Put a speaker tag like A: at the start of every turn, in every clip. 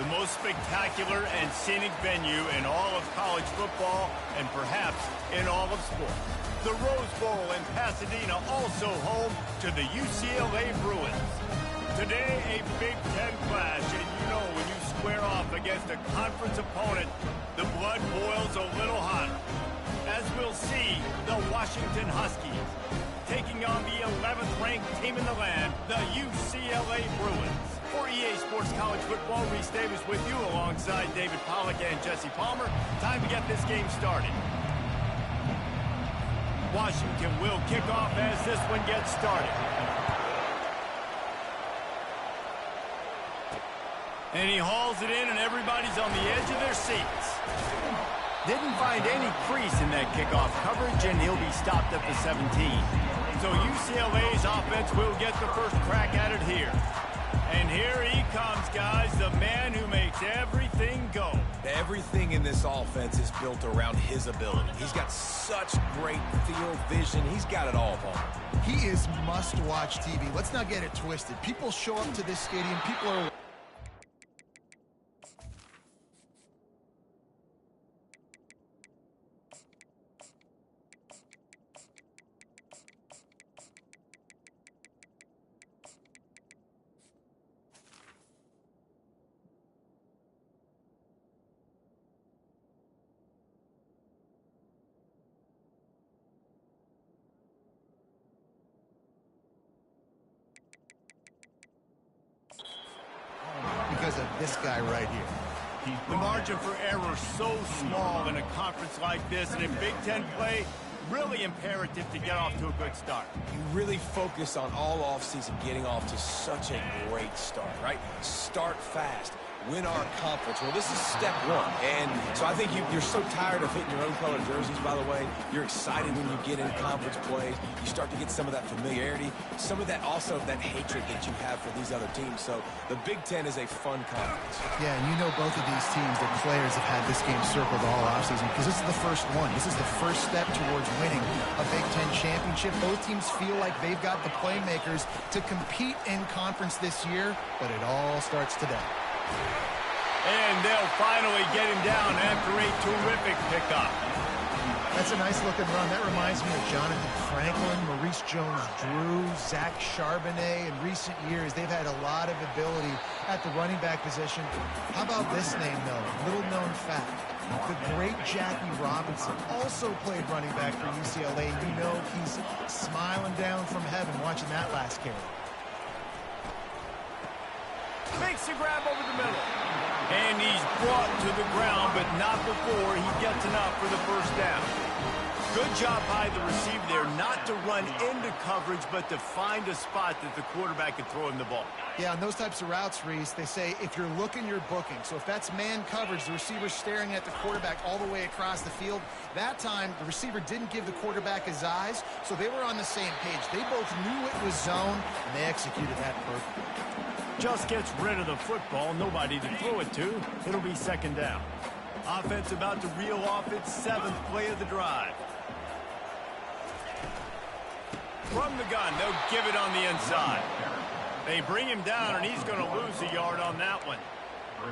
A: The most spectacular and scenic venue in all of college football and perhaps in all of sports. The Rose Bowl in Pasadena, also home to the UCLA Bruins. Today, a Big Ten clash, and you know when you square off against a conference opponent, the blood boils a little hotter. As we'll see, the Washington Huskies taking on the 11th ranked team in the land, the UCLA Bruins. For EA Sports College Football, Reese Davis with you alongside David Pollack and Jesse Palmer. Time to get this game started. Washington will kick off as this one gets started. And he hauls it in, and everybody's on the edge of their seats. Didn't find any crease in that kickoff coverage, and he'll be stopped at the 17. So UCLA's offense will get the first crack at it here. And here he comes, guys, the man who makes everything go.
B: Everything in this offense is built around his ability. He's got such great field vision. He's got it all, Paul.
C: He is must-watch TV. Let's not get it twisted. People show up to this stadium. People are... because of this guy right here.
A: The margin for error so small in a conference like this, and in Big Ten play, really imperative to get off to a good start.
B: You really focus on all offseason getting off to such a great start, right? Start fast. Win our conference. Well, this is step one. And so I think you're so tired of hitting your own color jerseys, by the way. You're excited when you get in conference plays. You start to get some of that familiarity, some of that also that hatred that you have for these other teams. So the Big Ten is a fun conference.
C: Yeah, and you know both of these teams, the players have had this game circled all offseason because this is the first one. This is the first step towards winning a Big Ten championship. Both teams feel like they've got the playmakers to compete in conference this year, but it all starts today.
A: And they'll finally get him down after a terrific pickup.
C: That's a nice-looking run. That reminds me of Jonathan Franklin, Maurice Jones-Drew, Zach Charbonnet. In recent years, they've had a lot of ability at the running back position. How about this name, though? Little-known fact. The great Jackie Robinson also played running back for UCLA. You know he's smiling down from heaven watching that last carry.
A: Makes a grab over the middle. And he's brought to the ground, but not before he gets enough for the first down. Good job by the receiver there, not to run into coverage, but to find a spot that the quarterback can throw him the ball.
C: Yeah, on those types of routes, Reese, they say if you're looking, you're booking. So if that's man coverage, the receiver's staring at the quarterback all the way across the field. That time, the receiver didn't give the quarterback his eyes, so they were on the same page. They both knew it was zone, and they executed that perfectly.
A: Just gets rid of the football, nobody to throw it to. It'll be second down. Offense about to reel off its 7th play of the drive. From the gun, they'll give it on the inside. They bring him down, and he's going to lose a yard on that one.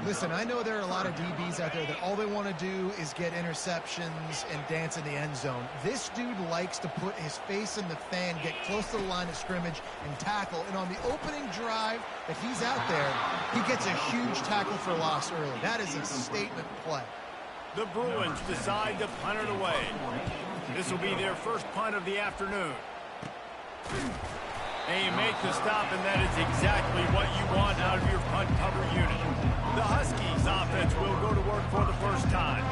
C: Listen, I know there are a lot of DBs out there that all they want to do is get interceptions and dance in the end zone. This dude likes to put his face in the fan, get close to the line of scrimmage, and tackle. And on the opening drive that he's out there, he gets a huge tackle for loss early. That is a statement play.
A: The Bruins decide to punt it away. This will be their first punt of the afternoon. And you make the stop, and that is exactly what you want out of your punt cover unit. The Huskies offense will go to work for the first time.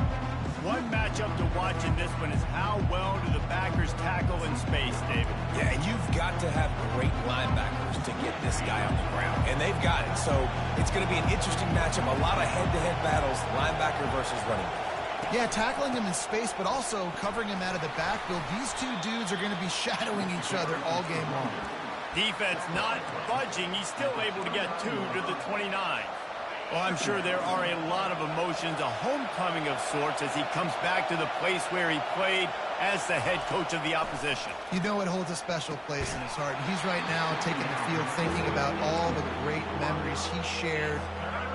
A: One matchup to watch in this one is how well do the backers tackle in space, David.
B: Yeah, and you've got to have great linebackers to get this guy on the ground, and they've got it. So it's going to be an interesting matchup, a lot of head-to-head battles, linebacker versus running back.
C: Yeah, tackling him in space, but also covering him out of the backfield. These two dudes are going to be shadowing each other all game long.
A: Defense not budging. He's still able to get 2 to the 29. Well, I'm sure there are a lot of emotions, a homecoming of sorts as he comes back to the place where he played as the head coach of the opposition.
C: You know it holds a special place in his heart. He's right now taking the field thinking about all the great memories he shared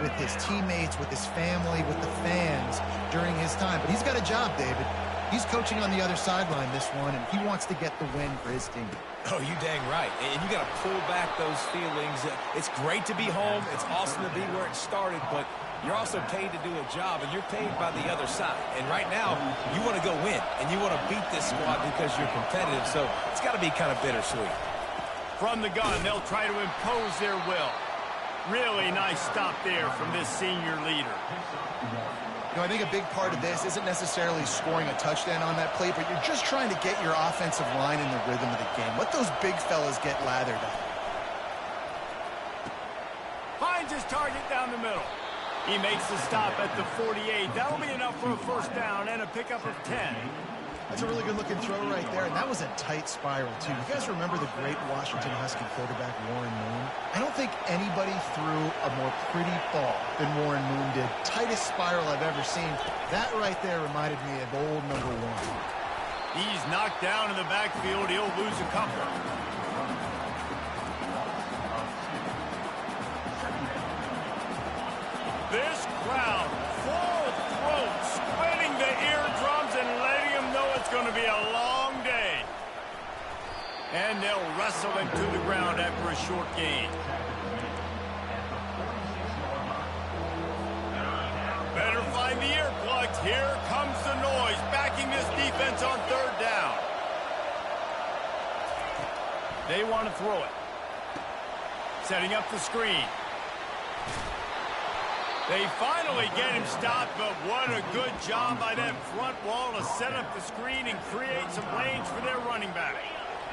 C: with his teammates, with his family, with the fans during his time. But he's got a job, David. He's coaching on the other sideline this one, and he wants to get the win for his team.
B: Oh, you dang right. And you got to pull back those feelings. It's great to be home. It's awesome to be where it started, but you're also paid to do a job, and you're paid by the other side. And right now, you want to go win, and you want to beat this squad because you're competitive, so it's got to be kind of bittersweet.
A: From the gun, they'll try to impose their will. Really nice stop there from this senior leader.
C: You know, I think a big part of this isn't necessarily scoring a touchdown on that play, but you're just trying to get your offensive line in the rhythm of the game. Let those big fellas get lathered up.
A: Finds his target down the middle. He makes the stop at the 48. That'll be enough for a first down and a pickup of 10.
C: That's a really good-looking throw right there, and that was a tight spiral, too. You guys remember the great Washington Husky quarterback Warren Moon? I don't think anybody threw a more pretty ball than Warren Moon did. Tightest spiral I've ever seen. That right there reminded me of old number 1.
A: He's knocked down in the backfield. He'll lose a couple. This crowd, full throat, splitting the eardrums and letting them know it's going to be a long day. And they'll wrestle him to the ground after a short gain. Better find the earplugs. Here comes the noise, backing this defense on third down. They want to throw it. Setting up the screen. They finally get him stopped, but what a good job by that front wall to set up the screen and create some lanes for their running back.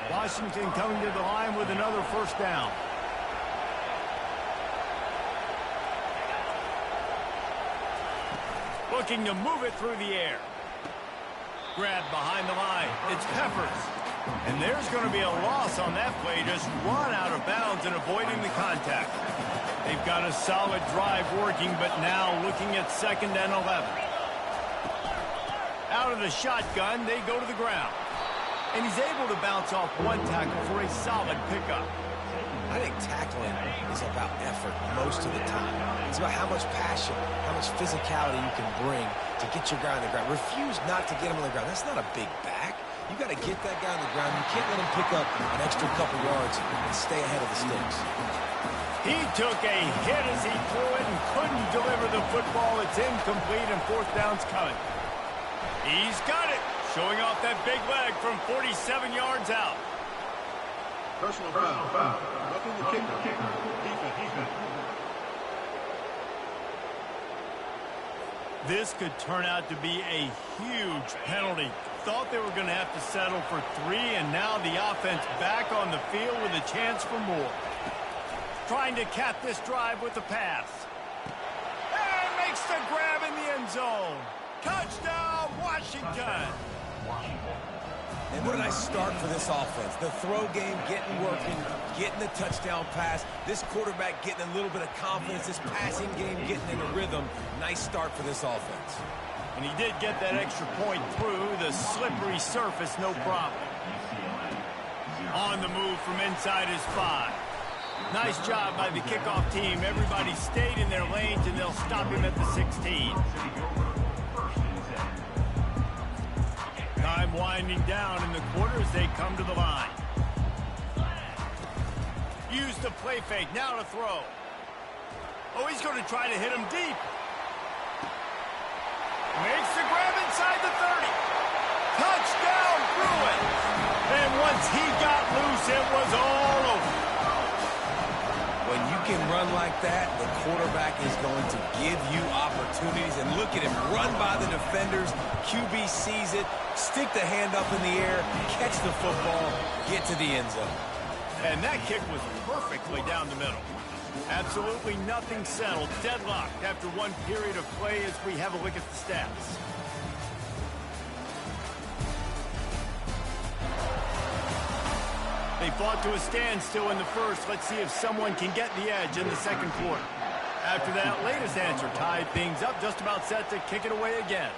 A: Washington coming to the line with another first down. Looking to move it through the air. Grabbed behind the line. It's Peppers. And there's going to be a loss on that play. Just run out of bounds and avoiding the contact. They've got a solid drive working, but now looking at 2nd and 11. Out of the shotgun, they go to the ground. And he's able to bounce off one tackle for a solid pickup.
B: I think tackling is about effort most of the time. It's about how much passion, how much physicality you can bring to get your guy on the ground. Refuse not to get him on the ground. That's not a big back. You got to get that guy on the ground. You can't let him pick up an extra couple yards and stay ahead of the sticks.
A: He took a hit as he threw it and couldn't deliver the football. It's incomplete and 4th down's coming. He's got it. Showing off that big leg from 47 yards out.
D: Personal foul. Roughing the kicker. Defense.
A: This could turn out to be a huge penalty. Thought they were going to have to settle for 3, and now the offense back on the field with a chance for more. Trying to cap this drive with the pass. And makes the grab in the end zone. Touchdown, Washington.
B: And what a nice start for this offense. The throw game getting working, getting the touchdown pass. This quarterback getting a little bit of confidence. This passing game getting in a rhythm. Nice start for this offense.
A: And he did get that extra point through the slippery surface, no problem. On the move from inside his 5. Nice job by the kickoff team. Everybody stayed in their lanes, and they'll stop him at the 16. Time winding down in the quarter as they come to the line. Use the play fake, now to throw. Oh, he's going to try to hit him deep. Makes the grab inside the 30. Touchdown, Bruins. And once he got loose, it was all over.
B: When you can run like that, the quarterback is going to give you opportunities. And look at him run by the defenders. QB sees it, stick the hand up in the air, catch the football, get to the end zone.
A: And that kick was perfectly down the middle. Absolutely nothing settled. Deadlocked after one period of play as we have a look at the stats. They fought to a standstill in the first. Let's see if someone can get the edge in the second quarter. After that latest answer tied things up, just about set to kick it away again.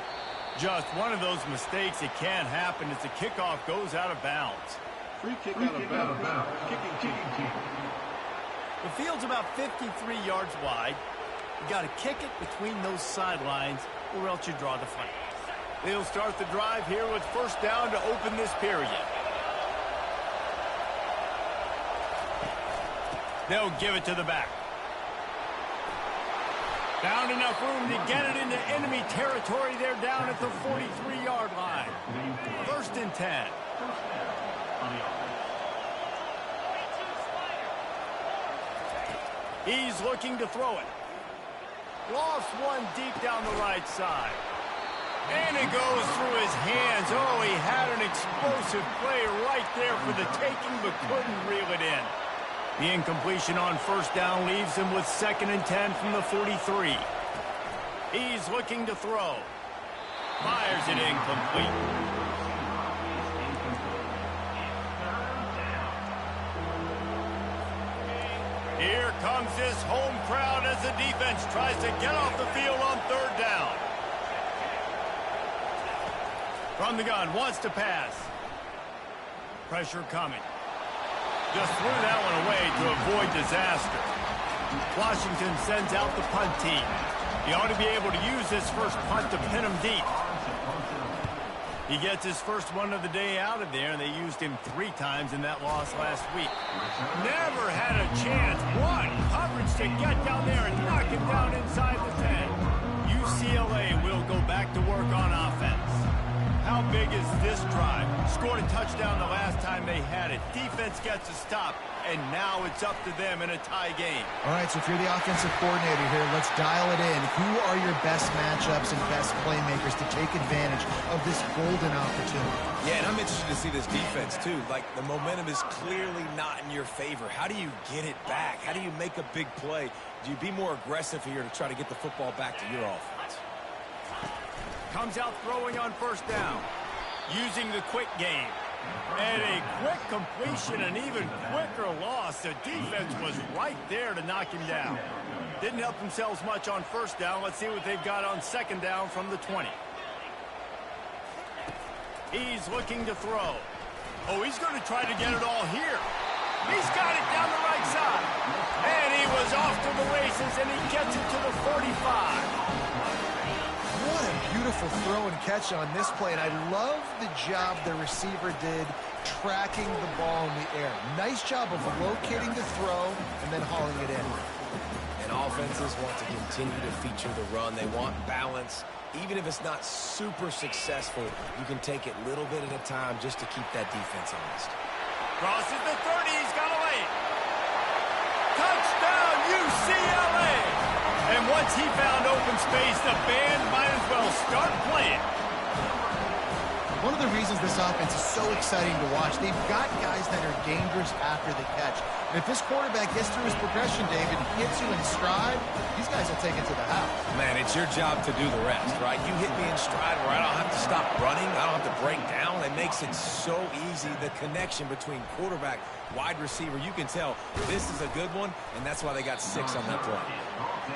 A: Just one of those mistakes. It can't happen as the kickoff goes out of bounds.
D: Free kick out of bounds. Kicking team.
A: The field's about 53 yards wide. You got to kick it between those sidelines, or else you draw the flag. They'll start the drive here with first down to open this period. They'll give it to the back. Found enough room to get it into enemy territory. They're down at the 43-yard line. First and 10. He's looking to throw it. Lost one deep down the right side. And it goes through his hands. Oh, he had an explosive play right there for the taking, but couldn't reel it in. The incompletion on first down leaves him with 2nd and 10 from the 43. He's looking to throw. Fires it incomplete. Here comes this home crowd as the defense tries to get off the field on 3rd down. From the gun, wants to pass. Pressure coming. Just threw that one away to avoid disaster. Washington sends out the punt team. He ought to be able to use this first punt to pin him deep. He gets his first one of the day out of there, and they used him 3 times in that loss last week. Never had a chance. One coverage to get down there and knock him down inside the 10. UCLA will go back to work on offense. How big is this drive? Scored a touchdown the last time they had it. Defense gets a stop, and now it's up to them in a tie game.
C: All right, so if you're the offensive coordinator here, let's dial it in. Who are your best matchups and best playmakers to take advantage of this golden opportunity?
B: Yeah, and I'm interested to see this defense, too. Like, the momentum is clearly not in your favor. How do you get it back? How do you make a big play? Do you be more aggressive here to try to get the football back to your offense?
A: Comes out throwing on first down, using the quick game. And a quick completion, an even quicker loss. The defense was right there to knock him down. Didn't help themselves much on first down. Let's see what they've got on 2nd down from the 20. He's looking to throw. Oh, he's going to try to get it all here. He's got it down the right side. And he was off to the races, and he gets it to the 45.
C: What a beautiful throw and catch on this play, and I love the job the receiver did tracking the ball in the air. Nice job of locating the throw and then hauling it in.
B: And offenses want to continue to feature the run. They want balance. Even if it's not super successful, you can take it little bit at a time just to keep that defense honest.
A: Crosses the 30, he's got a lane. Touchdown, UCLA! And once he found open space, the band might as well start playing.
C: One of the reasons this offense is so exciting to watch, they've got guys that are dangerous after the catch. And if this quarterback gets through his progression, David, hits you in stride, these guys will take it to the house.
B: Man, it's your job to do the rest, right? You hit me in stride where I don't have to stop running. I don't have to break down. It makes it so easy. The connection between quarterback, wide receiver, you can tell this is a good one, and that's why they got 6 on that play.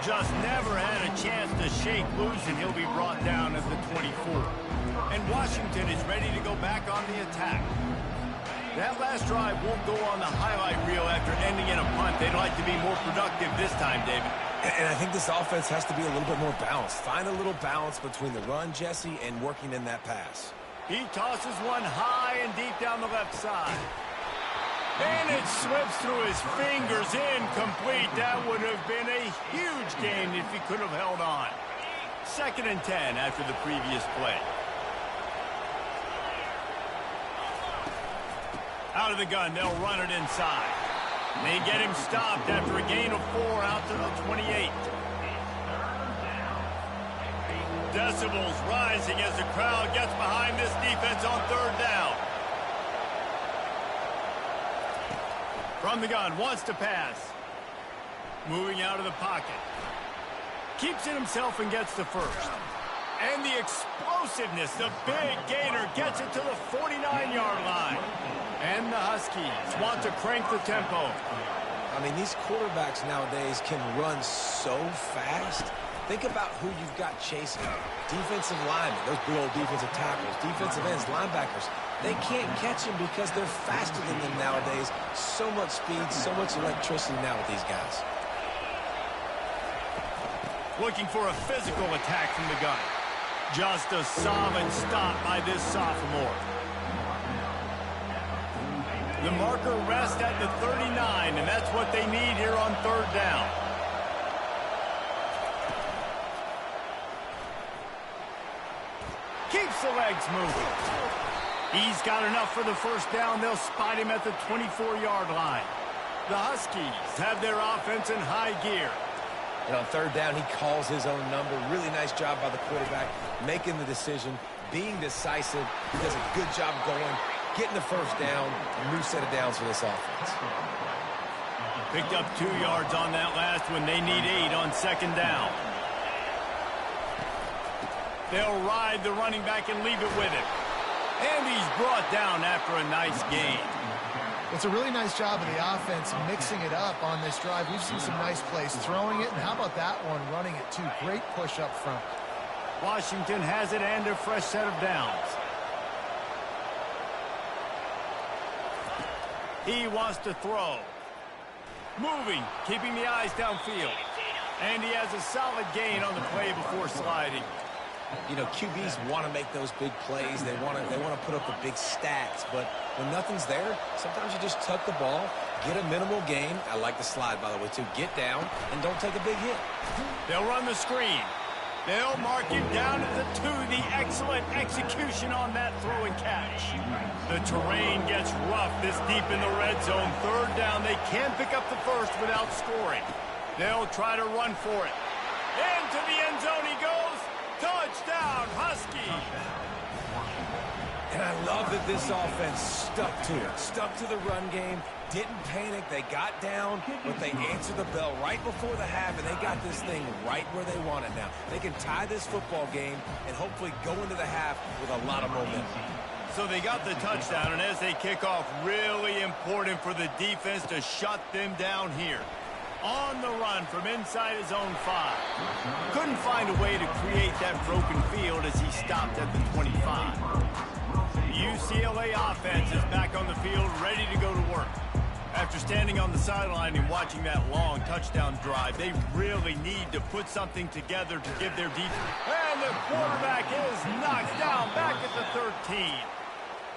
A: Just never had a chance to shake loose, and he'll be brought down at the 24. And Washington is ready to go back on the attack. That last drive won't go on the highlight reel after ending in a punt. They'd like to be more productive this time, David.
B: And I think this offense has to be a little bit more balanced. Find a little balance between the run, Jesse, and working in that pass.
A: He tosses one high and deep down the left side. And it slips through his fingers, incomplete. That would have been a huge gain if he could have held on. 2nd and 10 after the previous play. Out of the gun, they'll run it inside. They get him stopped after a gain of 4 out to the 28. Decibels rising as the crowd gets behind this defense on 3rd down. From the gun, wants to pass. Moving out of the pocket. Keeps it himself and gets the first. And the explosiveness, the big gainer, gets it to the 49-yard line. And the Huskies want to crank the tempo.
B: I mean, these quarterbacks nowadays can run so fast. Think about who you've got chasing. Defensive linemen, those big old defensive tackles, defensive ends, linebackers. They can't catch him because they're faster than them nowadays. So much speed, so much electricity now with these guys.
A: Looking for a physical attack from the gun. Just a solid stop by this sophomore. The marker rests at the 39, and that's what they need here on third down. Keeps the legs moving. He's got enough for the first down. They'll spot him at the 24-yard line. The Huskies have their offense in high gear.
B: And on third down, he calls his own number. Really nice job by the quarterback, making the decision, being decisive. He does a good job going, getting the first down, a new set of downs for this offense.
A: Picked up 2 yards on that last one. They need 8 on second down. They'll ride the running back and leave it with him. And he's brought down after a nice gain.
C: It's a really nice job of the offense mixing it up on this drive. We've seen some nice plays throwing it, and how about that one running it too? Great push up front.
A: Washington has it and a fresh set of downs. He wants to throw. Moving, keeping the eyes downfield. And he has a solid gain on the play before sliding.
B: You know, QBs want to make those big plays. They want to put up the big stats. But when nothing's there, sometimes you just tuck the ball, get a minimal gain. I like the slide, by the way, too. Get down and don't take a big hit.
A: They'll run the screen. They'll mark him down at the 2. The excellent execution on that throw and catch. The terrain gets rough this deep in the red zone. Third down, they can't pick up the first without scoring. They'll try to run for it. Into the end zone he goes. Touchdown, Huskies.
B: And I love that this offense stuck to it. Stuck to the run game. Didn't panic. They got down, but they answered the bell right before the half, and they got this thing right where they want it now. They can tie this football game and hopefully go into the half with a lot of momentum.
A: So they got the touchdown, and as they kick off, really important for the defense to shut them down here. On the run from inside his own 5. Couldn't find a way to create that broken field as he stopped at the 25. The UCLA offense is back on the field, ready to go to work. After standing on the sideline and watching that long touchdown drive, they really need to put something together to give their defense. And the quarterback is knocked down back at the 13.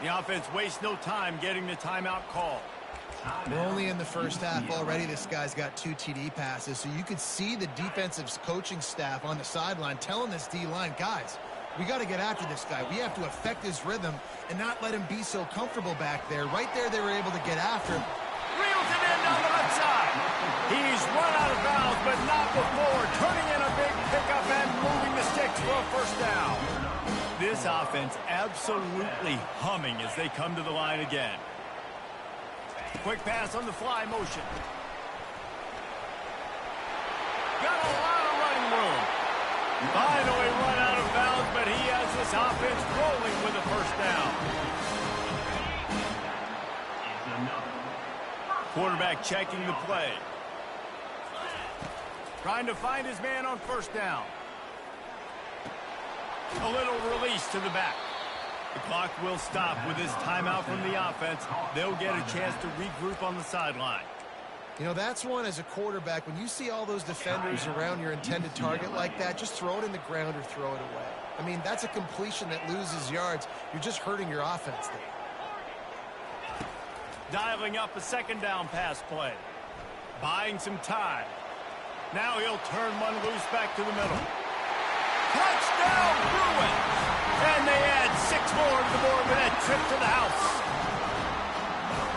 A: The offense wastes no time getting the timeout call.
C: We're only in the first half already. This guy's got 2 TD passes, so you could see the defensive coaching staff on the sideline telling this D-line, guys, we got to get after this guy. We have to affect his rhythm and not let him be so comfortable back there. Right there, they were able to get after him.
A: Reels it in on the left side. He's run out of bounds, but not before. Turning in a big pickup and moving the sticks for a first down. This offense absolutely humming as they come to the line again. Quick pass on the fly motion. Got a lot of running room. Finally run out of bounds, but he has this offense rolling with a first down. Quarterback checking the play. Trying to find his man on first down. A little release to the back. The clock will stop with this timeout from the offense. They'll get a chance to regroup on the sideline.
C: You know, that's one as a quarterback. When you see all those defenders around your intended target like that, just throw it in the ground or throw it away. I mean, that's a completion that loses yards. You're just hurting your offense there.
A: Dialing up a second down pass play. Buying some time. Now he'll turn one loose back to the middle. Touchdown, Bruins! And they add 6 more to the board with that trip to the house.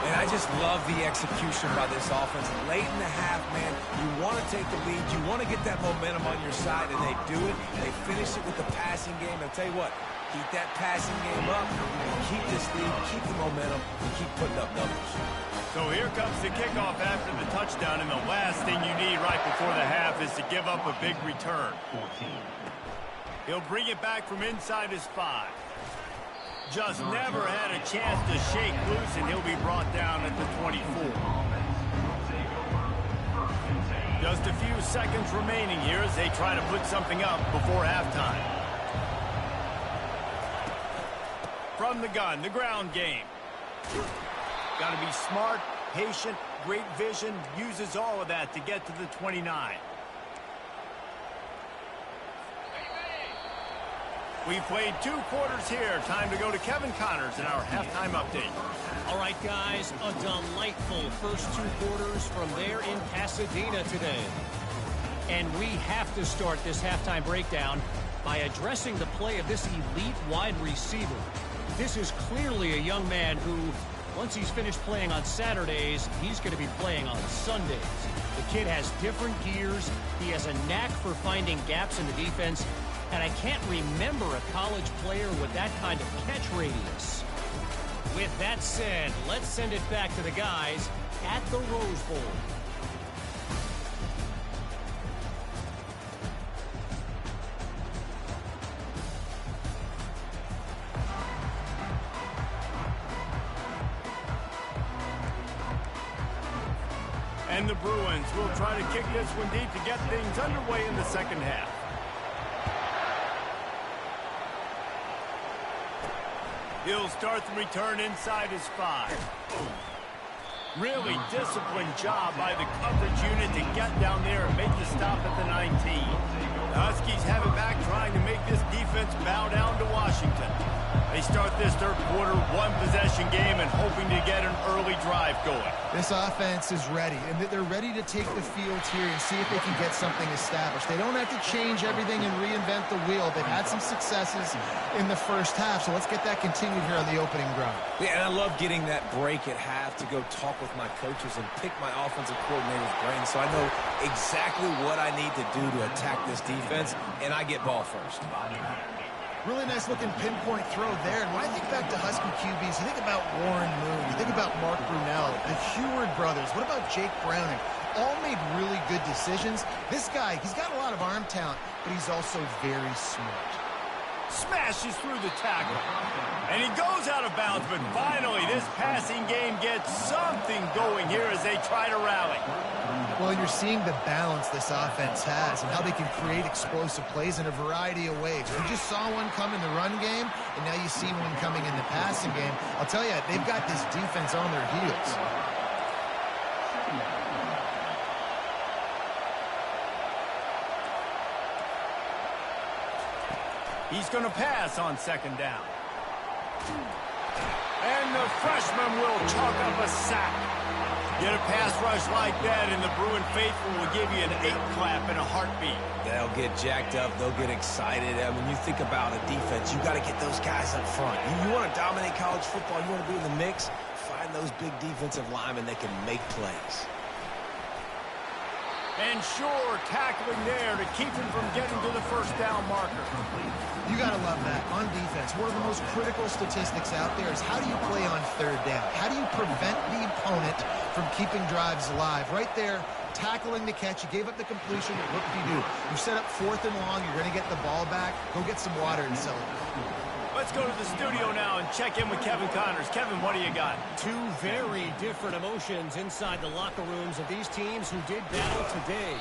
B: And I just love the execution by this offense. Late in the half, man, you want to take the lead. You want to get that momentum on your side, and they do it. They finish it with the passing game. I'll tell you what, keep that passing game up, keep this lead, keep the momentum, and keep putting up numbers.
A: So here comes the kickoff after the touchdown, and the last thing you need right before the half is to give up a big return. He'll bring it back from inside his 5. Just never had a chance to shake loose, and he'll be brought down at the 24. Just a few seconds remaining here as they try to put something up before halftime. From the gun, the ground game. Got to be smart, patient, great vision, uses all of that to get to the 29. We played 2 quarters here. Time to go to Kevin Connors in our halftime update.
E: All right, guys, a delightful first 2 quarters from there in Pasadena today. And we have to start this halftime breakdown by addressing the play of this elite wide receiver. This is clearly a young man who, once he's finished playing on Saturdays, he's going to be playing on Sundays. The kid has different gears. He has a knack for finding gaps in the defense. And I can't remember a college player with that kind of catch radius. With that said, let's send it back to the guys at the Rose Bowl.
A: And the Bruins will try to kick this one deep to get things underway in the second half. He'll start the return inside his 5. Really disciplined job by the coverage unit to get down there and make the stop at the 19. The Huskies have it back, trying to make this defense bow down to Washington. They start this third quarter 1-possession game and hoping to get an early drive going.
C: This offense is ready, and they're ready to take the field here and see if they can get something established. They don't have to change everything and reinvent the wheel. They've had some successes in the first half, so let's get that continued here on the opening drive.
B: Yeah, and I love getting that break at half to go talk with my coaches and pick my offensive coordinator's brain so I know exactly what I need to do to attack this defense, and I get ball first.
C: Really nice looking pinpoint throw there. And when I think back to Husky QBs, you think about Warren Moon, you think about Mark Brunell, the Heward brothers. What about Jake Browning? All made really good decisions. This guy, he's got a lot of arm talent, but he's also very smart.
A: Smashes through the tackle. And he goes out of bounds, but finally this passing game gets something going here as they try to rally.
C: Well, you're seeing the balance this offense has and how they can create explosive plays in a variety of ways. We just saw one come in the run game, and now you see one coming in the passing game. I'll tell you, they've got this defense on their heels.
A: He's going to pass on second down. And the freshman will chalk up a sack. Get a pass rush like that, and the Bruin faithful will give you an 8-clap in a heartbeat.
B: They'll get jacked up. They'll get excited. I mean, you think about a defense, you got to get those guys up front. You want to dominate college football, you want to be in the mix, find those big defensive linemen that can make plays.
A: And sure, tackling there to keep him from getting to the first down marker.
C: You got to love that. On defense, one of the most critical statistics out there is how do you play on third down? How do you prevent the opponent from keeping drives alive? Right there, tackling the catch. You gave up the completion. What do? You set up 4th and long. You're going to get the ball back. Go get some water and celebrate.
A: Let's go to the studio now and check in with Kevin Connors. Kevin, what do you got?
E: 2 very different emotions inside the locker rooms of these teams who did battle today.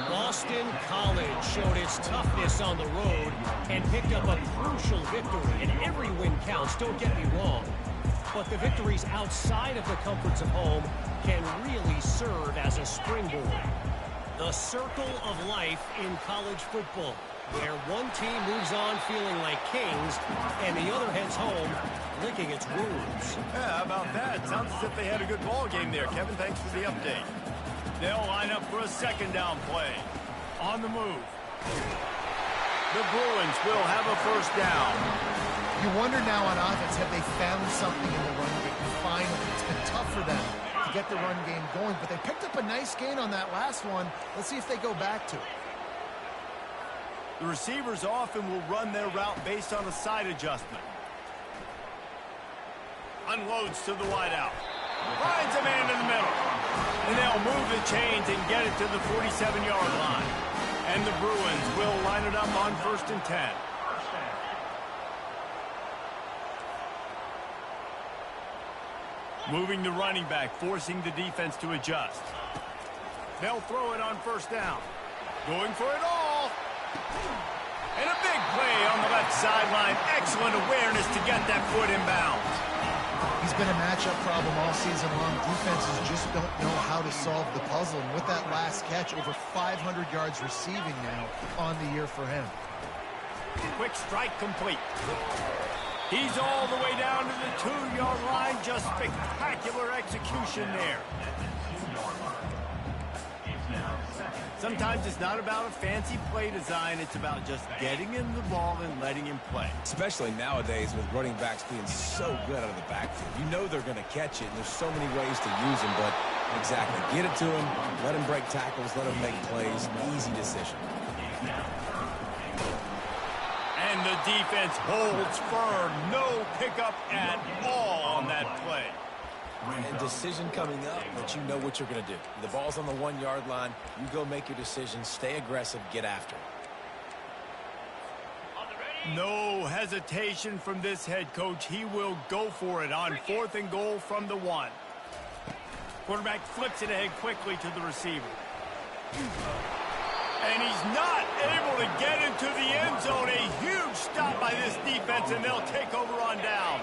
E: Boston College showed its toughness on the road and picked up a crucial victory. And every win counts, don't get me wrong. But the victories outside of the comforts of home can really serve as a springboard. The circle of life in college football, where one team moves on feeling like kings and the other heads home licking its wounds.
A: Yeah, how about that? Sounds as if they had a good ball game there. Kevin, thanks for the update. They'll line up for a second down play. On the move. The Bruins will have a first down.
C: You wonder now on offense, have they found something in the run game? Finally, it's been tough for them to get the run game going, but they picked up a nice gain on that last one. Let's see if they go back to it.
A: The receivers often will run their route based on a side adjustment. Unloads to the wideout. Finds a man in the middle. And they'll move the chains and get it to the 47-yard line. And the Bruins will line it up on 1st and 10. Moving the running back, forcing the defense to adjust. They'll throw it on 1st down. Going for it all. And a big play on the left sideline. Excellent awareness to get that foot in bounds.
C: He's been a matchup problem all season long. Defenses just don't know how to solve the puzzle. And with that last catch, over 500 yards receiving now on the year for him.
A: Quick strike complete. He's all the way down to the 2-yard line. Just spectacular execution there. Sometimes it's not about a fancy play design. It's about just getting him the ball and letting him play.
B: Especially nowadays with running backs being so good out of the backfield. You know they're going to catch it, and there's so many ways to use them, but exactly. Get it to him, let him break tackles, let him make plays. Easy decision.
A: And the defense holds firm. No pickup at all on that play.
B: And decision coming up, but you know what you're going to do. The ball's on the 1-yard line. You go make your decision. Stay aggressive. Get after it.
A: No hesitation from this head coach. He will go for it on 4th and goal from the 1. Quarterback flips it ahead quickly to the receiver. And he's not able to get into the end zone. A huge stop by this defense, and they'll take over on down.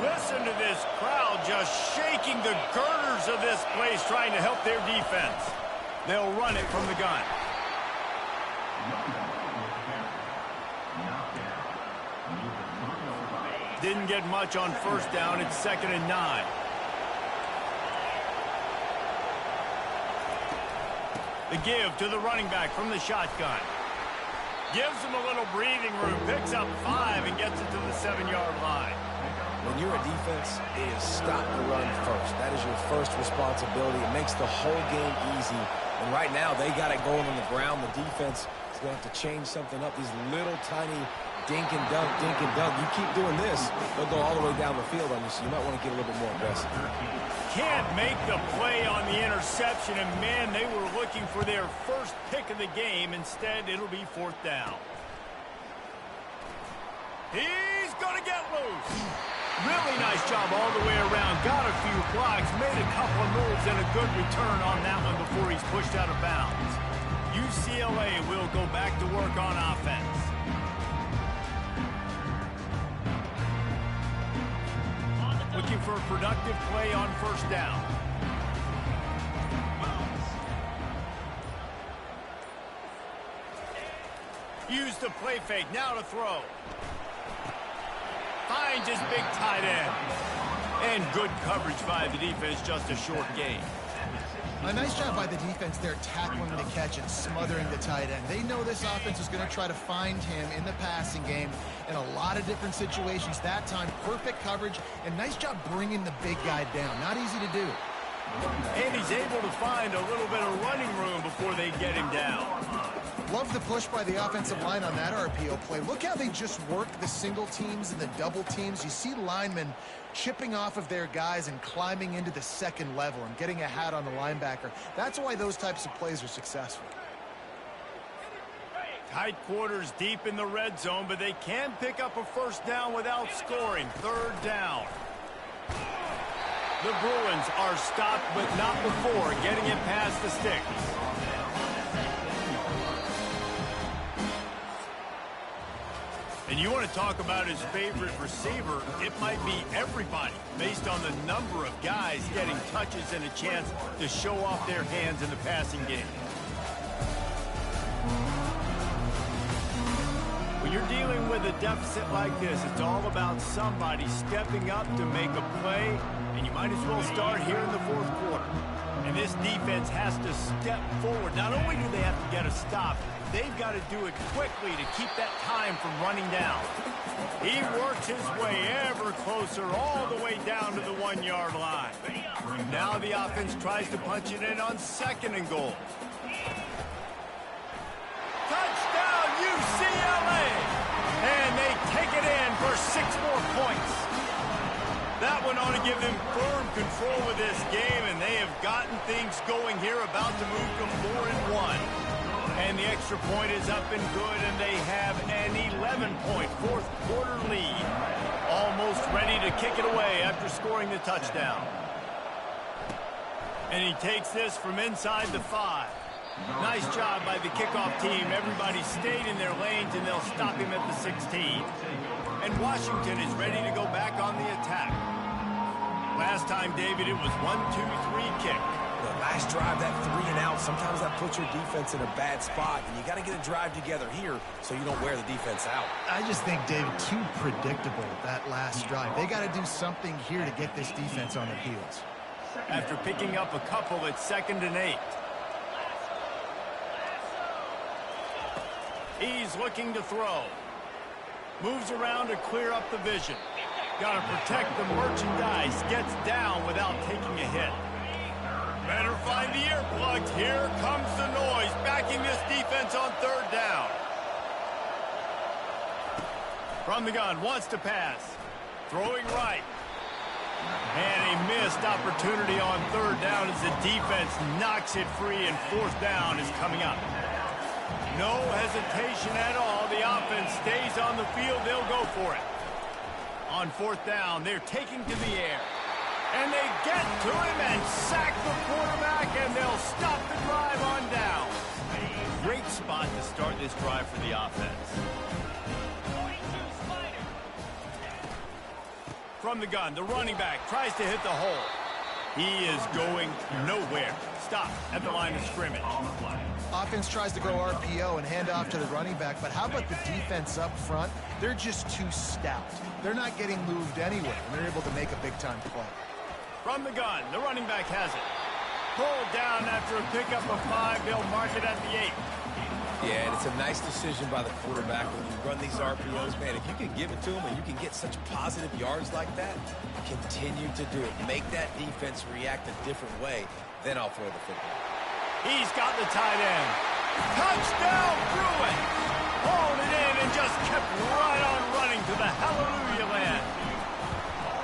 A: Listen to this crowd just shaking the girders of this place, trying to help their defense. They'll run it from the gun. Didn't get much on 1st down. It's 2nd and 9. The give to the running back from the shotgun. Gives him a little breathing room. Picks up 5 and gets it to the 7-yard line.
B: When you're a defense, it is stop the run first. That is your first responsibility. It makes the whole game easy. And right now, they got it going on the ground. The defense is going to have to change something up. These little tiny dink and dunk, dink and dunk. You keep doing this, they'll go all the way down the field on you, so you might want to get a little bit more aggressive.
A: Can't make the play on the interception, and man, they were looking for their first pick of the game. Instead, it'll be 4th down. He's going to get loose. Really nice job all the way around. Got a few blocks, made a couple of moves, and a good return on that one before he's pushed out of bounds. UCLA will go back to work on offense. Looking for a productive play on 1st down. Use the play fake, now to throw. Finds his big tight end. And good coverage by the defense, just a short gain.
C: A nice job by the defense there, tackling the catch and smothering the tight end. They know this offense is going to try to find him in the passing game in a lot of different situations. That time, perfect coverage, and nice job bringing the big guy down. Not easy to do.
A: And he's able to find a little bit of running room before they get him down.
C: Love the push by the offensive line on that RPO play. Look how they just work the single teams and the double teams. You see linemen chipping off of their guys and climbing into the 2nd level and getting a hat on the linebacker. That's why those types of plays are successful.
A: Tight quarters deep in the red zone, but they can pick up a 1st down without scoring. 3rd down. The Bruins are stopped, but not before getting it past the sticks. And you want to talk about his favorite receiver, it might be everybody, based on the number of guys getting touches and a chance to show off their hands in the passing game. When you're dealing with a deficit like this, it's all about somebody stepping up to make a play, and you might as well start here in the 4th quarter. And this defense has to step forward. Not only do they have to get a stop, they've got to do it quickly to keep that time from running down. He works his way ever closer all the way down to the 1-yard line. Now the offense tries to punch it in on 2nd and goal. Touchdown, UCLA! And they take it in for 6 more points. That one ought to give them firm control of this game, and they have gotten things going here, about to move to 4-1. And the extra point is up and good, and they have an 11-point 4th quarter lead. Almost ready to kick it away after scoring the touchdown. And he takes this from inside the 5. Nice job by the kickoff team. Everybody stayed in their lanes, and they'll stop him at the 16. And Washington is ready to go back on the attack. Last time, David, it was 1-2-3 kick.
B: The last drive, that 3 and out, sometimes that puts your defense in a bad spot, and you got to get a drive together here so you don't wear the defense out.
C: I just think, David, too predictable, that last drive. They got to do something here to get this defense on their heels.
A: After picking up a couple, it's 2nd and 8. He's looking to throw. Moves around to clear up the vision. Got to protect the merchandise. Gets down without taking a hit. Better find the earplugs. Here comes the noise, backing this defense on 3rd down. From the gun, wants to pass. Throwing right. And a missed opportunity on 3rd down as the defense knocks it free, and 4th down is coming up. No hesitation at all. The offense stays on the field. They'll go for it. On 4th down, they're taking to the air. And they get to him and sack the quarterback, and they'll stop the drive on down. Great spot to start this drive for the offense. From the gun, the running back tries to hit the hole. He is going nowhere. Stop at the line of scrimmage.
C: Offense tries to go RPO and hand off to the running back, but how about the defense up front? They're just too stout. They're not getting moved anywhere, and they're able to make a big-time play.
A: From the gun, the running back has it. Pulled down after a pickup of 5. They'll mark it at the 8.
B: Yeah, and it's a nice decision by the quarterback when you run these RPOs, man. If you can give it to him and you can get such positive yards like that, continue to do it. Make that defense react a different way, then I'll throw the football.
A: He's got the tight end. Touchdown, Bruin! Hauled it in and just kept right on running to the hallelujah land.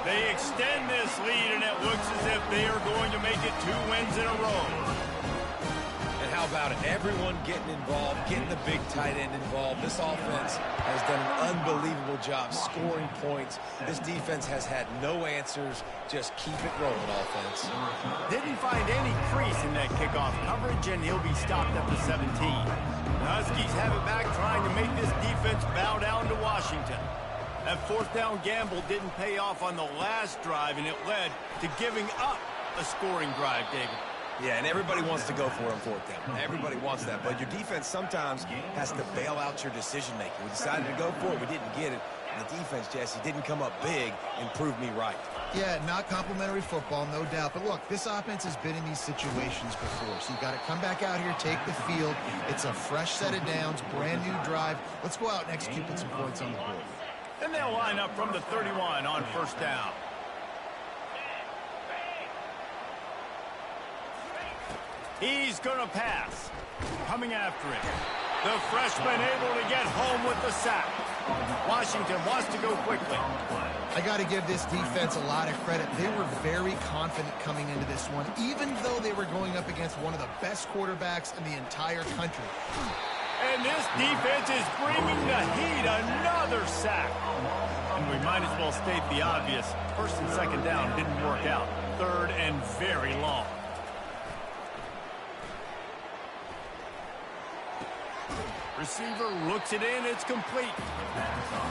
A: They extend this lead, and it looks as if they are going to make it 2 wins in a row.
B: And how about it? Everyone getting involved, getting the big tight end involved. This offense has done an unbelievable job scoring points. This defense has had no answers. Just keep it rolling, offense.
A: Didn't find any crease in that kickoff coverage, and he'll be stopped at the 17. The Huskies have it back, trying to make this defense bow down to Washington. That 4th down gamble didn't pay off on the last drive, and it led to giving up a scoring drive, David.
B: Yeah, and everybody wants to go for it on 4th down. Everybody wants that, but your defense sometimes has to bail out your decision-making. We decided to go for it. We didn't get it. And the defense, Jesse, didn't come up big and prove me right.
C: Yeah, not complimentary football, no doubt. But look, this offense has been in these situations before, so you got to come back out here, take the field. It's a fresh set of downs, brand new drive. Let's go out and execute, put some points on the board.
A: And they'll line up from the 31 on 1st down. He's going to pass. Coming after it. The freshman able to get home with the sack. Washington wants to go quickly.
C: I got to give this defense a lot of credit. They were very confident coming into this one, even though they were going up against one of the best quarterbacks in the entire country.
A: And this defense is bringing the heat. Another sack. And we might as well state the obvious. 1st and 2nd down didn't work out. 3rd and very long. Receiver looks it in. It's complete.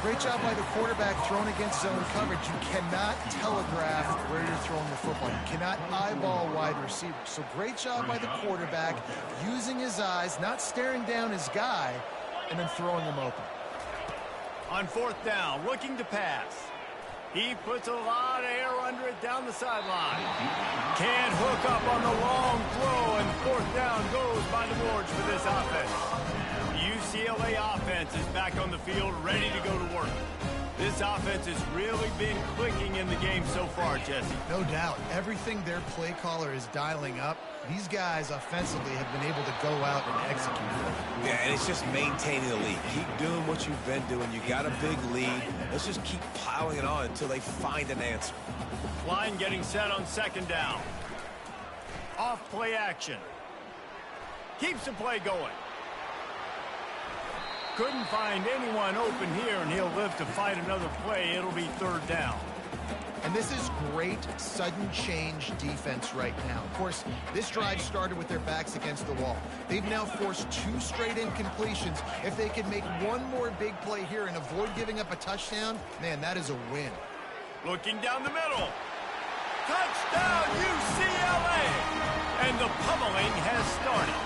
C: Great job by the quarterback thrown against zone coverage. You cannot telegraph where you're throwing the football. You cannot eyeball wide receivers. So great job by the quarterback using his eyes, not staring down his guy, and then throwing him open.
A: On 4th down, looking to pass. He puts a lot of air under it down the sideline. Can't hook up on the long throw, and 4th down goes by the boards for this offense. UCLA offense is back on the field, ready to go to work. This offense has really been clicking in the game so far, Jesse.
C: No doubt. Everything their play caller is dialing up, these guys offensively have been able to go out and execute.
B: Yeah, and it's just maintaining the lead. Keep doing what you've been doing. You got a big lead. Let's just keep piling it on until they find an answer.
A: Line getting set on 2nd down. Off play action. Keeps the play going. Couldn't find anyone open here, and he'll live to fight another play. It'll be 3rd down.
C: And this is great sudden change defense right now. Of course, this drive started with their backs against the wall. They've now forced 2 straight incompletions. If they can make one more big play here and avoid giving up a touchdown, man, that is a win.
A: Looking down the middle. Touchdown, UCLA! And the pummeling has started.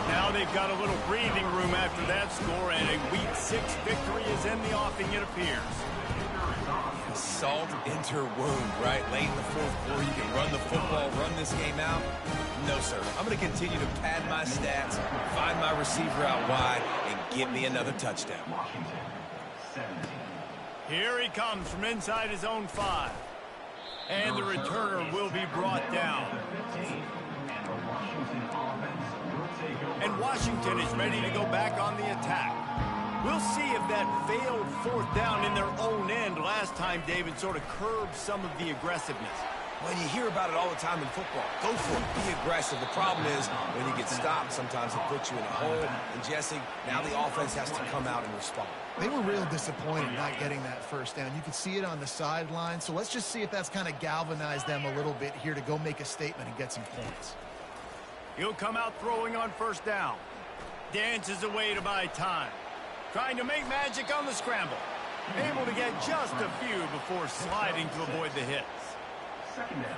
A: Now they've got a little breathing room after that score, and a Week 6 victory is in the offing, it appears.
B: Salt into her wound, right? Late in the fourth quarter, you can run the football, run this game out. No, sir. I'm going to continue to pad my stats, find my receiver out wide, and give me another touchdown.
A: Here he comes from inside his own 5. And the returner will be brought down. And Washington is ready to go back on the attack. We'll see if that failed fourth down in their own end last time, David, sort of curbed some of the aggressiveness.
B: When you hear about it all the time in football, go for it, be aggressive. The problem is when you get stopped, sometimes it puts you in a hole. And Jesse, now the offense has to come out and respond.
C: They were real disappointed not getting that first down. You could see it on the sideline. So let's just see if that's kind of galvanized them a little bit here to go make a statement and get some points.
A: He'll come out throwing on first down. Dances away to buy time. Trying to make magic on the scramble. Able to get just a few before sliding to avoid the hits.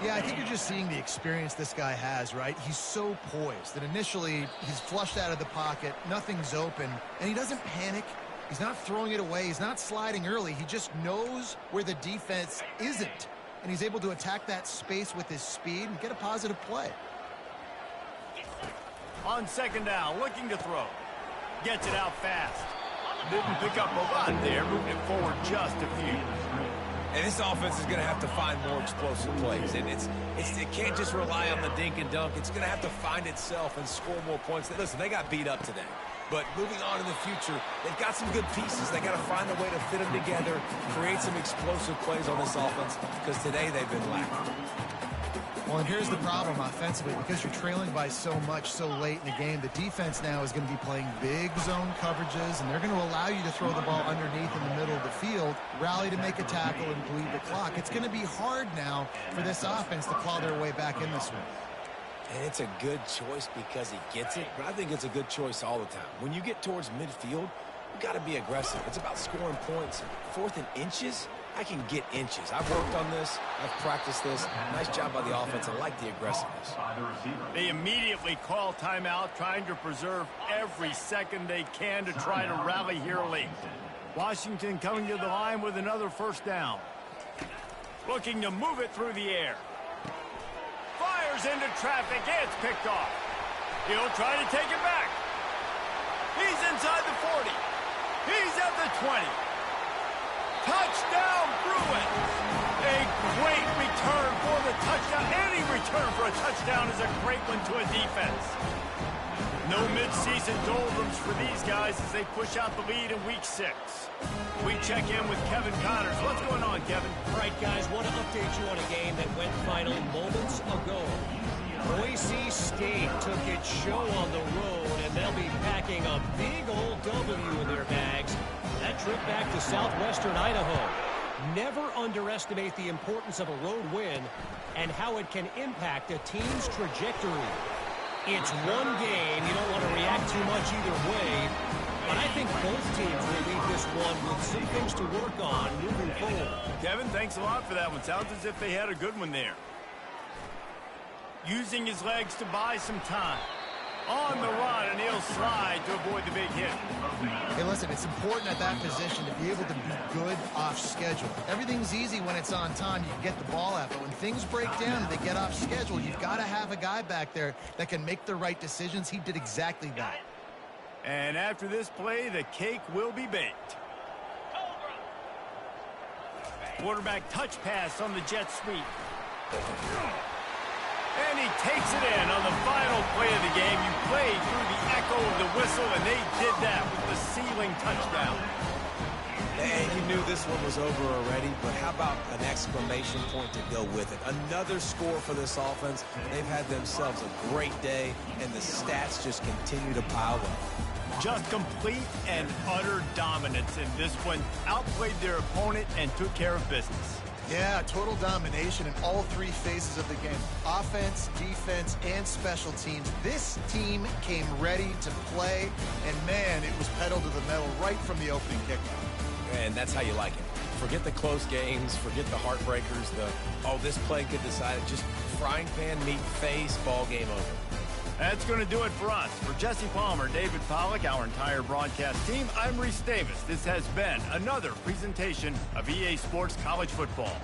C: Yeah, I think you're just seeing the experience this guy has, right? He's so poised that initially he's flushed out of the pocket, nothing's open, and he doesn't panic. He's not throwing it away. He's not sliding early. He just knows where the defense isn't, and he's able to attack that space with his speed and get a positive play.
A: On second down, looking to throw. Gets it out fast. Didn't pick up a lot there, moving it forward just a few.
B: And this offense is going to have to find more explosive plays. And it can't just rely on the dink and dunk. It's going to have to find itself and score more points. Listen, they got beat up today. But moving on in the future, they've got some good pieces. They got to find a way to fit them together, create some explosive plays on this offense, because today they've been lacking.
C: Well, and here's the problem offensively. Because you're trailing by so much so late in the game, the defense now is going to be playing big zone coverages, and they're going to allow you to throw the ball underneath in the middle of the field, rally to make a tackle, and bleed the clock. It's going to be hard now for this offense to claw their way back in this one.
B: And it's a good choice because he gets it, but I think it's a good choice all the time. When you get towards midfield, you got to be aggressive. It's about scoring points. 4th and inches, I can get inches. I've worked on this. I've practiced this. Nice job by the offense. I like the aggressiveness.
A: They immediately call timeout, trying to preserve every second they can to try to rally here late. Washington coming to the line with another first down. Looking to move it through the air. Fires into traffic. It's picked off. He'll try to take it back. He's inside the 40. He's at the 20. Touchdown, Bruins! A great return for the touchdown. Any return for a touchdown is a great one to a defense. No midseason doldrums for these guys as they push out the lead in Week 6. We check in with Kevin Connors. What's going on, Kevin?
E: All right, guys, want to update you on a game that went final moments ago. Boise State took its show on the road, and they'll be packing a big old W in their bags. That trip back to southwestern Idaho. Never underestimate the importance of a road win and how it can impact a team's trajectory. It's one game. You don't want to react too much either way. But I think both teams will leave this one with some things to work on moving forward.
A: Kevin, thanks a lot for that one. Sounds as if they had a good one there. Using his legs to buy some time. On the run, and he'll slide to avoid the big hit.
C: Hey, listen, it's important at that position to be able to be good off schedule. Everything's easy when it's on time. You can get the ball out. But when things break down and they get off schedule, you've got to have a guy back there that can make the right decisions. He did exactly that.
A: And after this play, the cake will be baked. Quarterback touch pass on the jet sweep. And he takes it in on the final play of the game. You played through the echo of the whistle, and they did that with the sealing touchdown.
B: And you knew this one was over already, but how about an exclamation point to go with it? Another score for this offense. They've had themselves a great day, and the stats just continue to pile up.
A: Just complete and utter dominance in this one. Outplayed their opponent and took care of business.
C: Yeah, total domination in all three phases of the game. Offense, defense, and special teams. This team came ready to play, and man, it was pedal to the metal right from the opening kickoff.
B: And that's how you like it. Forget the close games, forget the heartbreakers, oh, this play could decide it. Just frying pan meet face, ball game over.
A: That's going to do it for us. For Jesse Palmer, David Pollack, our entire broadcast team, I'm Reese Davis. This has been another presentation of EA Sports College Football.